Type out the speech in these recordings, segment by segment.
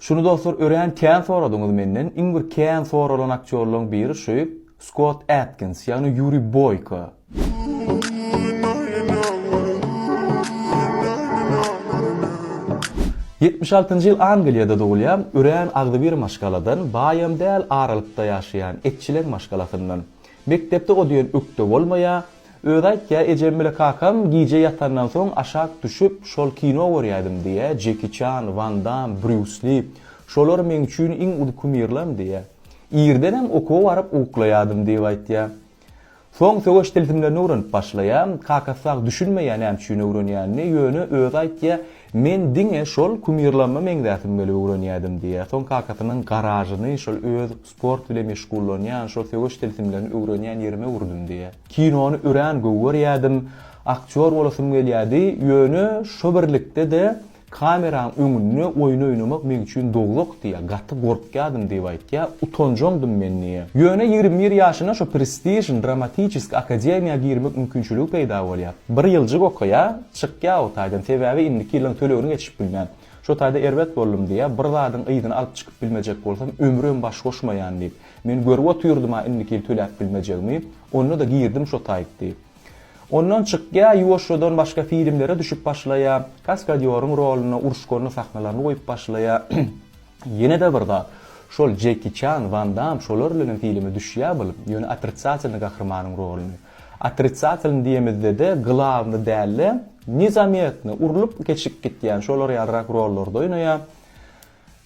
Şunu dostlar ören kän soradyňyz menden. Iň bir kän soralan aktyorlaryň biri şu Scott Adkins, ýagny Yuri Boyka. ...76-njy ýyl Angliýada dogulýan, ören agdy bir maşgaladan, baýam däl aralykda ýaşaýan etçiler maşgalasyndan. Mektepde o diýen ökde bolmaýa, öýdäýtkä ejem bilen kakam giýje ýatandan soň aşak düşüp şol kino görýärdim diýe, Jackie Chan, Van Damme, Bruce Lee, şolar men üçin iň uly kumirlam diýe. Ýerdenem okuw baryp uklaýardym diýip aýtdy. Soň söwüş telefimlerini öwrenip başlaýam, kakasak düşünmeýän hem şunu öwrenýänini ýöne öýdäýtkä men diňe şol kumirlanma meňdäkim bilen öwrenýärdim diýe. Soň kakasynyň garažyny şol öz sport bilen meşgullanýan, şol söwüş telefimlerini öwrenýän ýerime urdum diýe. Kinony ören görýärdim, aktyor bolasym gelýärdi, ýöne şo birlikde de kameran öňünde oýun oynamak men üçin doguluk diýe, gaty gorkýardym diýip aýtdy. Utanjamdym men niýe. Ýöne 21 ýaşyna şo prestijin dramatik akademiýa girmek mümkinçiligi peýda bolýar. Bir ýyljyk okuýa, çykýa o taýdan sebäbi indiki ýylyň tölegini geçip bilmän. Şo taýda erbet boldum diýe, bir zadyň ýygyny alyp çykyp bilmejek bolsam ömrüm baş goşmaýan diýip. Men görüp oturdum ha indiki töläp bilmejegmi, onu da girdim şo taýdy. Ondan çykýa ýoşodan başga filmlere düşüp başlaýa, kaskadýoryň roluny, uruşgorny sahnalaryny goýup başlaýa. Ýene de birda şol Jackie Chan, Van Damme şolar bilen filmi düşýär bilen, ýöne atritsasiýany gahrymanyň roluny. Atritsasiýany diýemizde de glavny däli, nizamiýetni urulyp geçip gitýän şolar ýarrak rollarda oýnaýar.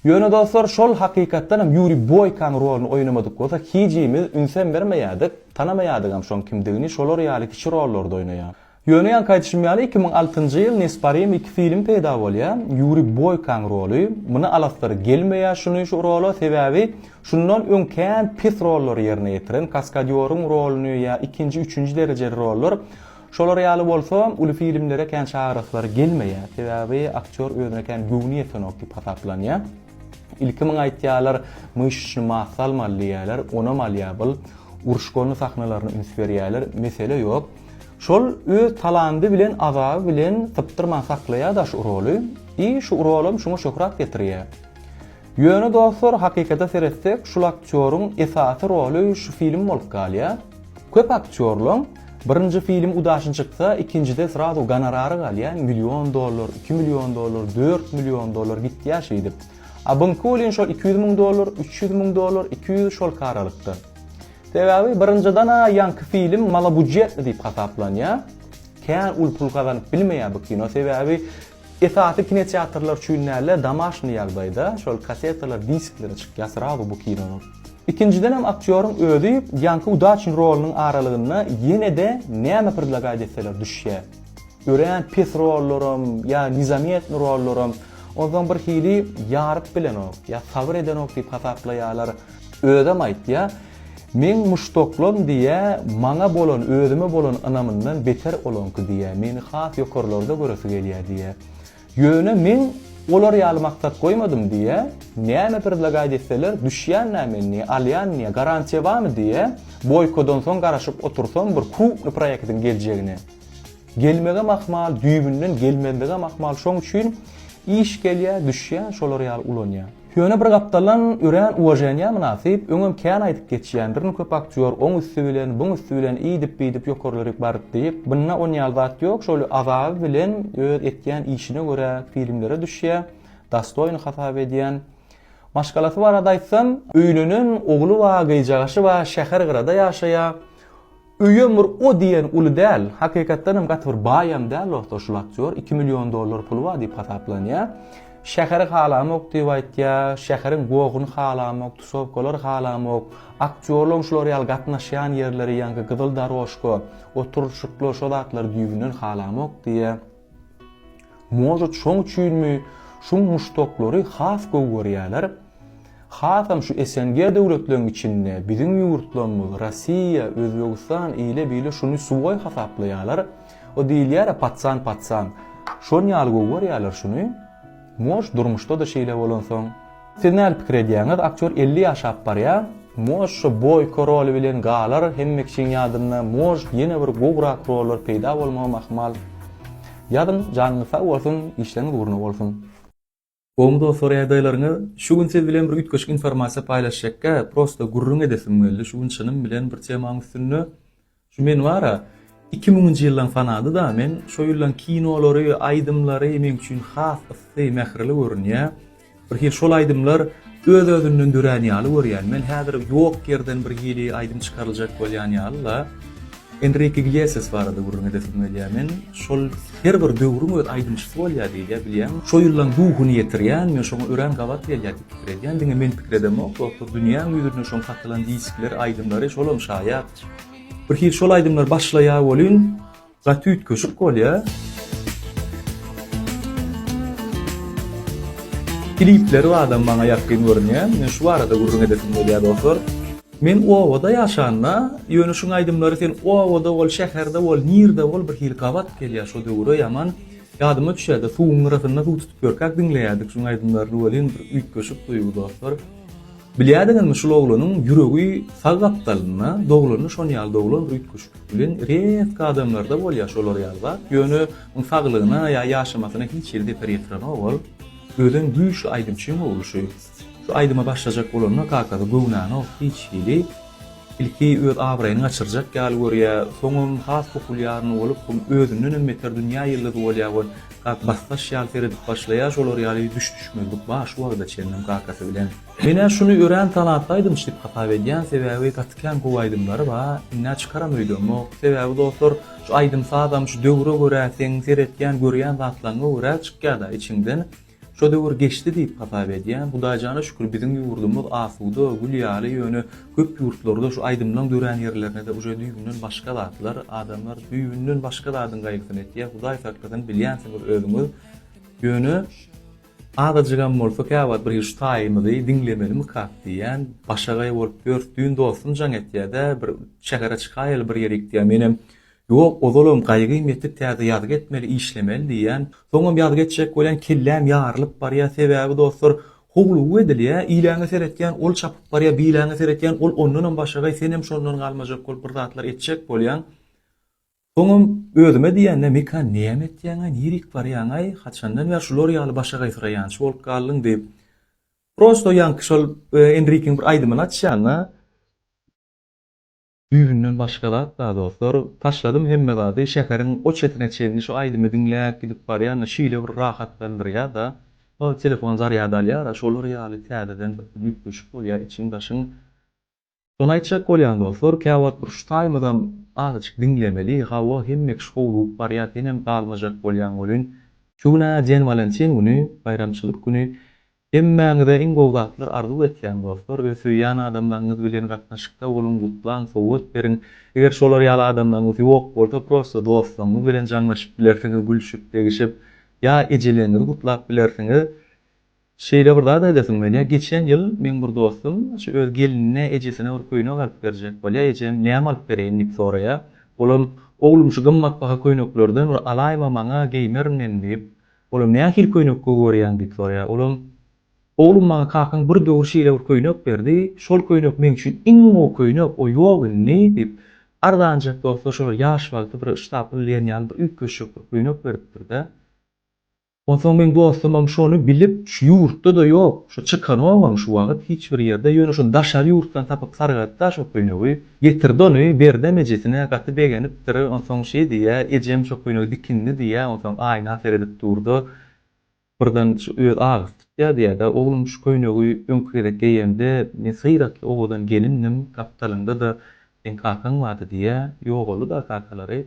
Ýöne dostlar şol hakykatdan hem Yuri Boyka'ň roluny oýnamadyk bolsa, hiçimiz ünsen bermeýärdik, tanamaýardyk hem şoň kimdigini, şolar ýaly kiçi rollarda oýnaýar. Ýöne ýan gaýtşymýaly 2006-njy ýyl Nesparim 2 film peýda bolýar. Yuri Boyka'ň roluny, muny alaslary gelmeýär şuny şu rolo sebäbi şundan öňkän pis rollary ýerine ýetiren kaskadýoryň roluny ýa 2-nji, 3-nji derejeli rollar şolar ýaly bolsa, uly filmlere kän çağıraslary gelmeýär. Sebäbi aktyor özüne kän güwni ýetenok diýip hasaplanýar. İlkimin aýtýarlar, myşny masal mallyýarlar, ona malýabyl, uruşgorny sahnalaryny ünsberýärler, mesele ýok. Şol öz talandy bilen, azaby bilen typdyrman saklaýar da şu roly, şu rolum şuňa şöhrat getirýär. Ýöne dostlar, hakykata seretsek, şul aktýoryň esasy roly şu film bolup galýar. Köp aktýorlar birinji film udaşyn çyksa, ikincide sırada gonorary galýar, $1 million, $2 million, $4 million gitýär şeýdip. Abunkulin şol $200,000, $300,000, $200 şol karalykda. Sebäbi birinjiden ýanky film mala budjetli diýip hasaplanýar. Kän ul pul gazanyp bilmeýär bu kino. Sebäbi esasy kinoteatrlar üçinler damaşny ýagdaýda şol kasetalar, diskleri çykýar sırada bu kinonyň. İkinciden hem aktyorun ödü ýanky udaçyn rolunyň aralygyna ýene de näme pirlagaý etseler düşýär. Ören pis rollarym ýa nizamiýetli rollarym ondan bir hili ýaryp bilenok ýa sabr edenok diýip hasaplaýarlar. Ödem aýtdy, men muştoklam diýe maňa bolan, özüme bolan anamyndan beter olanky diýe, meni has ýokarlarda göresi gelýär diýe. Ýöne men olar ýaly maksat goýmadym diýe, näme pirlagaý etseler düşýän näme, alýan, garantiýa barmy diýe, boykodan soň garaşyp otursam bir kuply proýektiň geljegini. Gelmege mahmal, düýbünden gelmendege mahmal, şoň üçin iş gelýär, düşýär, şolar ýaly ulanýar. Ýöne bir gapdalan ören uwajanýa münasip, öňem kän aýdyp geçýändir, köp aktyor oň üstü bilen, buň üstü bilen iýdip ýokarlary baryp diýip, bunna oňýal zat ýok, şol azaby bilen öz etýän işine görä filmlere düşýär, dastoýny hasap edýän. Maşgalasy barada aýtsam, öýlünün ogly we gyjagaşy we şäher gyrada ýaşaýar. Öýümür o diýen uly däl, hakykatdan hem gaty bir baýam däl o şol aktyor, $2 million pul bar diýip hasaplanýar. Şäheri halamok diýip aýtýar, şäheriň goýuny halamok, tusowkalar halamok, aktyorlar şolar ýaly gatnaşýan ýerleri ýanky gyzyl daroşka, oturuşyklar şodatlar düýbünden halamok diýe. Może şoň üçinmi şu muştoklary has görýärler. Hasam şu SNG döwletleriň içinde, biziň ýurtlarymyz, Rossiýa, Özbegistan ile bile şunu suway hasaplaýarlar. O diýilýär patsan. Şoň ýaly görýärler şunu. Moş durmuşda da şeýle bolan soň. Siz näme pikir edýäňiz? Aktyor 50 ýaşap barýa. Moş Boyka roli bilen galar hemme kişiň ýadynda moş ýene bir gowrak rollar peýda bolmagy mahmal. Ýadyn janyňyza bolsun, işleňiz uğruna bolsun. Goňy dostlar ýa-daýlaryňy şu gün siz bilen bir ütköşük informasiýa paýlaşjakka prosta gurrun edesim geldi. Şu gün şunun bilen bir temaň üstünde şu men wara 2000-nji ýyllaň fanady da men şo ýyllaň kinolary, aýdymlary men üçin has ysy mährili görünýär. Bir hil şol aýdymlar öz-özünden dören ýaly görýän. Men häzir ýok yerden bir hili aýdym çykaryljak bolýan ýaly Enrique Iglesias barada gurrun edesim gelýär. Men şol her bir döwrüň öz aýdymçysy bolýar diýip bilýän. Şo ýyllaň duhuny ýetirýän, men şoňa ören gawat berýär diýip diňe men pikredemok, doktor dünýä ýüzünde şoň sakylan diskler, aýdymlary şolum şaýat. Bir hil şol aýdymlar başlaýar bolýan, gatüt köşük bolýar. Klipleri adam bana ýakyn görünýär. Men şu arada gurrun edesim gelýär dostlar. Men owada ýaşanna, ýöne şu aýdymlary sen owada bol, şäherde bol, nirde bol bir hil gawat gelýär şo döwre ýaman ýadyma düşýärdi. Suwuň arasynda suw tutup görkäk dinleýärdik şu aýdymlary bolen bir üýtgeşip duýdy dostlar. Bilýärdiňizmi şu oglanyň ýüregi sagapdalyna, doglaryny şon ýaly doglan bir üýtgeşip bilen reýet adamlarda bolýar şolar ýaly. Ýöne muň saglygyna ýa ýaşamasyna hiç ýerde peretran bol. Öden güýç aýdymçy boluşy. Şu aýdyma başlajak bolanyna kakada göwnäni hiç hili ilki öz abraýyny açyrjak ýaly görýär. Soňun has populyarny bolup özünden meter dünýä ýyldy bolýar. Kak bastaş ýaly feredip başlaýar, şolar ýaly düşmedik baş wagda çennem kakasy bilen. Mene şunu ören talatdaýdym şip hata edýän sebäbi gatkan bu aýdymlary ba, inna çykaramaýdym. Sebäbi dostlar şu aýdym sadam şu döwre görä, sen seretýän görýän zatlaryňy görä çykýar da içinden. Şo döwür geçdi diýip hata edýän. Bu da jana şükür biziň ýurdumyz asuda, gülýaly ýöne köp ýurtlarda şu aýdymdan dören ýerlerine de uje düýbünden başga zatlar, adamlar düýbünden başga zadyň gaýrysyny etýär. Hudaý saklasyn bilýänsiňiz özüňiz ýöne adadygan bolsa käwat bir şu taýmydy dinlemelimi kap diýen, başagaý bolup gördüğün dostum jaň etýär-de bir şähere çykaýyl bir ýere gitdiýär. Menem ýok, ozalym gaýgy metip täze ýadyk etmeli, işlemeli diýen. Soňam ýadyk etjek bolan kelläm ýarylyp barýar sebäbi dostlar, howlugy edilýär, ýylaňy seretýän, ol çapyp barýar, biýlaňy seretýän, ol ondan başagaý senem şondan galmajak bolup bir zatlar etjek bolýan. Soňam özüme diýende mekan näme etýäň, nirik barýan, haçandan ýa şular ýaly başagaý syraýan, şol galyň diýip. Prosto ýanky şol Enrique'ň bir aýdymyny açýan, düýbünden başgalar da dostlar taşladym hemme zady şäheriň o çetine çelini şu aýdymy dinläp gidip barýan şeýle bir rahatlandyrýar da o telefon zaryada alýar şolar ýaly täzeden büyük düşüp bolýar içiň başyň şonu aýtjak bolýan dostlar käwat bir şu taýmydan azajyk dinlemeli gawa hemmek şowlu barýar enem dalmajak bolýan bolyn şu günä Jen Valentin güni bayramçylyk güni emmäňide iň gowdatlar arzu etýän dostlar, ösüýän adamlaryňyz bilen gatnaşykda bolun, gutlan, sowgat beriň. Eger şolar ýaly adamlaryňyz ýok bolsa, prosta dostlaryňyz bilen jaňlaşyp bilersiňiz, gülüşip, degişip, ýa ejeleňizi gutlap bilersiňiz. Şeýle bir zat edesim gelýär. Geçen ýyl men bir dostum şu öz gelinine, ejesine bir köýnek alyp berjek bolýar. Ejem näme alyp bereýin diýip soraýar. Bolam oglum şu gymmat baha köýneklerden bir alaýma maňa geýmermen diýip. Bolam näme hil köýnek görýän diýip soraýar. Oğlum bana kakan bir döwür şeýle bir köýnek berdi. Şol köýnek men üçin iň o köýnek, o ýok ne diýip ardanjak dostlar şol ýaş wagtda bir ştaply ýaly bir üýtgeşik köýnek beripdir-de. Onsoň men dostum şonu bilip şu ýurtda da ýok, şu çykan bolmam şu wagt hiç bir ýerde ýöne şu daşar ýurtdan tapyp sargatda şu köýnegi getirdi ony berde mejesine gaty begenipdir. Onsoň şeý diýär, ejem şu köýnegi dikinni diýär, onsoň aýna seredip durdy. Birden şu öz agyr ya diýär-de oglum şu köýnegi öňküre geýende men syýrak owadan gelindim kaptalynda da sen kakan wady diýär. Ýok boldy da kakalary.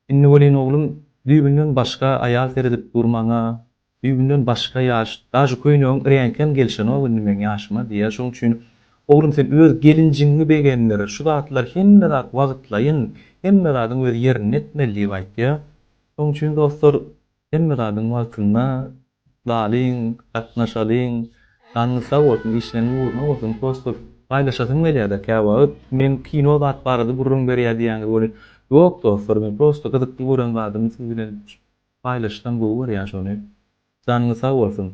Inni bolen oglum düýbünden başga aýal seredip durmaňa, düýbünden başga ýaş, daşy köýnegi reňken gelşen o men ýaşyma diýär. Şoň üçin oglum sen öz gelinjiňi begenleri, şu zatlar hemme zat wagtlaýyn, hemme zatyň öz ýerini etmeli diýip aýtdy. Şoň üçin dostlar hemme zatyň wagtyna dalyň, gatnaşalyň, danlysa bolsun, işlerini ýurma bolsun, prosto paýlaşasym gelýär-de käwagt. Men kino zat barady, gurrun berýär diýen bolýar. Ýok dostlar, men prosto gyzykly gören zadymy siz bilen paýlaşdan gowy berýär şonu. Danlysa bolsun.